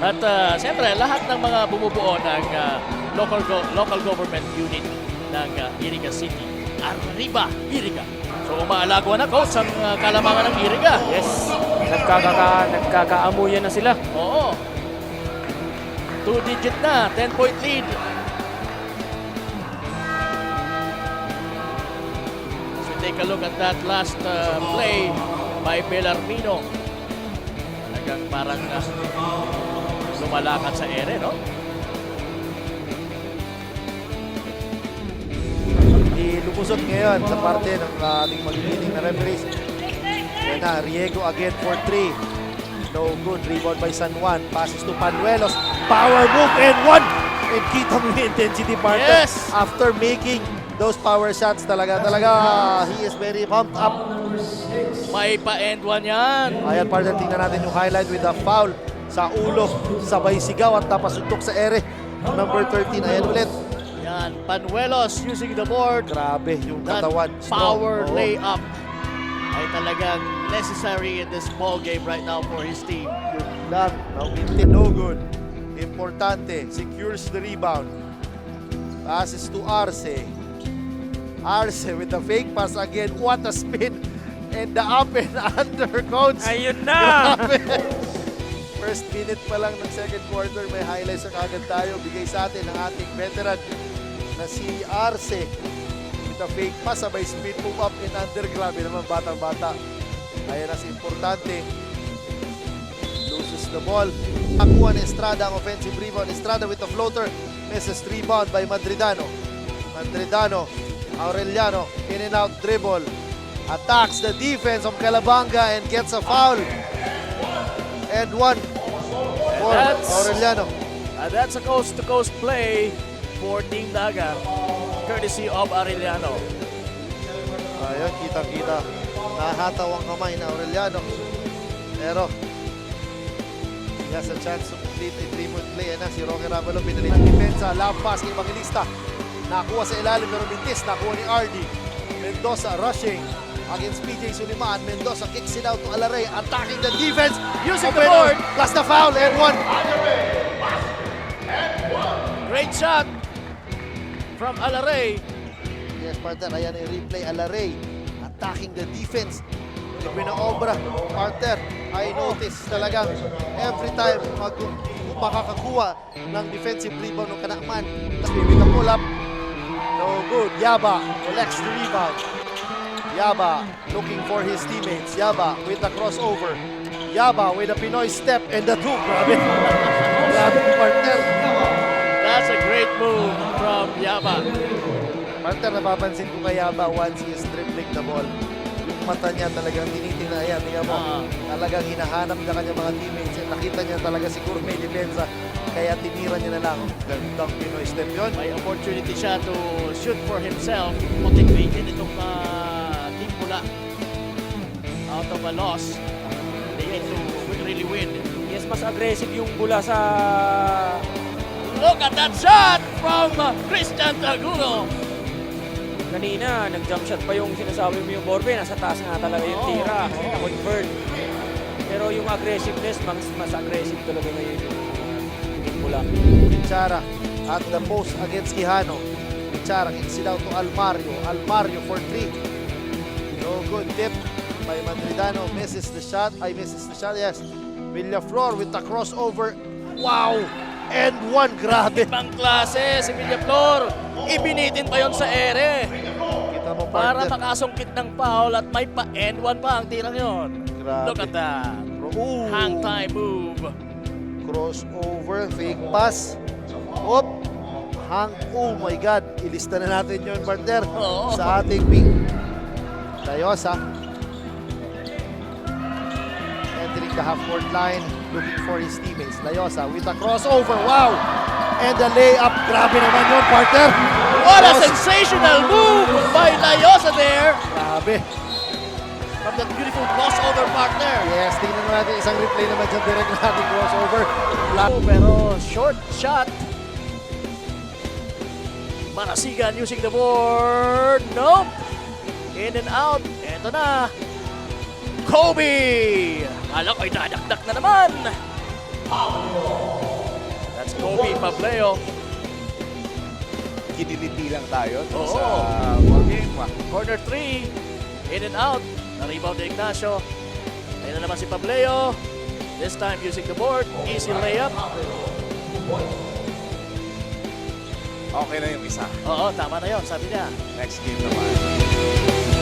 At siyempre, lahat ng mga bumubuo ng local government unit ng Iriga City. Arriba, Iriga. So umaalago na, coach, ang kalamangan ng Iriga. Yes, nagkakaamuyan na sila. Oo. 2-digit na, 10-point lead. So take a look at that last play by Bellarmino. Talagang parang lumalakad sa ere, no? Lumusot ngayon sa parte ng ating magigiting na referees. Yan na, Riego again for 3. No good, rebound by San Juan. Passes to Panuelos. Power move and 1! And kita mo yung intensity partner. Yes! After making those power shots talaga, he is very pumped up. May pa-end one yan. Ayan partner, tingnan natin yung highlight with the foul sa ulo. Sabay sigaw at napasuntok sa ere. Number 13, ayan ulit. Yan, Panuelos using the board. Grabe yung That katawan. power Oo. layup ay talagang necessary in this ball game right now for his team. Good lang. No good. Importante. Secures the rebound. Passes to Arce. Arce with the fake pass again. What a spin. And the up and under, coach. Ayun na! Grabe. First minute pa lang ng second quarter, may highlights na kagad tayo. Bigay sa atin ng ating veteran na si Arce. With a fake pass, sabay speed move up and under. Grabe naman, batang-bata. Ayan as importante. Loses the ball. Nakuha ni Estrada ang offensive rebound. Estrada with a floater. Misses rebound by Madridano. Madridano. Aureliano. In and out dribble. Attacks the defense of Calabanga and gets a foul. And 1 for Aureliano. That's a coast-to-coast play for Team Dagat, courtesy of Aureliano. Ayun, kita-kita. Nahataw ang kamay na Aureliano. Pero, he has a chance to complete a 3-point play. Yan na, si Roque Ravelo, pinalit ng depensa. Love pass kay Evangelista. Nakuha sa ilalim, pero mintis. Nakuha ni RD. Mendoza rushing against PJ Suliman. Mendoza kicks it out to Alaray. Attacking the defense. Using the board. Plus the foul and 1. Great shot from Alaray. Yes, partner. Ayan yung replay. Alaray attacking the defense. Pinaobra. Partner, I notice talagang every time makakakuha ng defensive rebound ng Kanakman. Tapos bibig ka pull up. No good. Yaba collects the rebound. Yaba looking for his teammates. Yaba with the crossover. Yaba with a Pinoy step and the 2. Grabe. Grabe yung partner. That's a great move from Yaba. Partner, napapansin ko kay Yaba once he is dribbling the ball. Yung mata niya talagang tinitingnan. Ayan, tingnan mo. Talagang hinahanap na kanya mga teammates. And nakita niya talaga siguro may depensa. Kaya tinira niya na lang. Gandang Pinoy step yun. May opportunity siya to shoot for himself. Motivated itong Team Pula. Out of a loss, they need to really win. Yes, mas aggressive yung Bula sa... Look at that shot from Christian Taguno. Kanina, nag-jump shot pa yung sinasabi mo yung Borbe. Nasa taas nga talaga yung tira. Na-convert. Pero yung aggressiveness, mas aggressive talaga ngayon yung Bula. Pichara at the post against Quijano. Pichara kicks it out to Almario. Almario for 3. No good tip by Madridano. Misses the shot. Misses the shot. Yes. Villaflor with the crossover. Wow! And 1. Grabe. Ibang klase si Villaflor. Ibinitin pa yon sa ere. Kita mo, Para partner. makasungkit ng foul at may pa-end one pa ang tirang yon. Grabe. Look at that. Ooh. Hang time move. Crossover. Fake pass. Op. Hang. Oh my God. Ilista na natin yun, partner. Oo. Sa ating ping. Layosa. Entering the half-court line. Looking for his teammates. Layosa with a crossover. Wow! And the layup. Grabe naman yun, partner. What a sensational move by Layosa there. Grabe. From that beautiful crossover partner. Yes, tingnan mo natin isang replay naman dyan. Direct na ating crossover. Pero short shot. Marasigan using the board. Nope. In and out. Eto na. Kobe! Kala ko'y dadakdak na naman. That's Kobe Pableo. Kiniliti lang tayo Oo. sa ball game. Corner 3. In and out. Na-rebound ni Ignacio. Ayun na naman si Pableo. This time using the board. Easy layup. Okay na yung isa. Oo, tama na yon, sabi niya. Next game naman.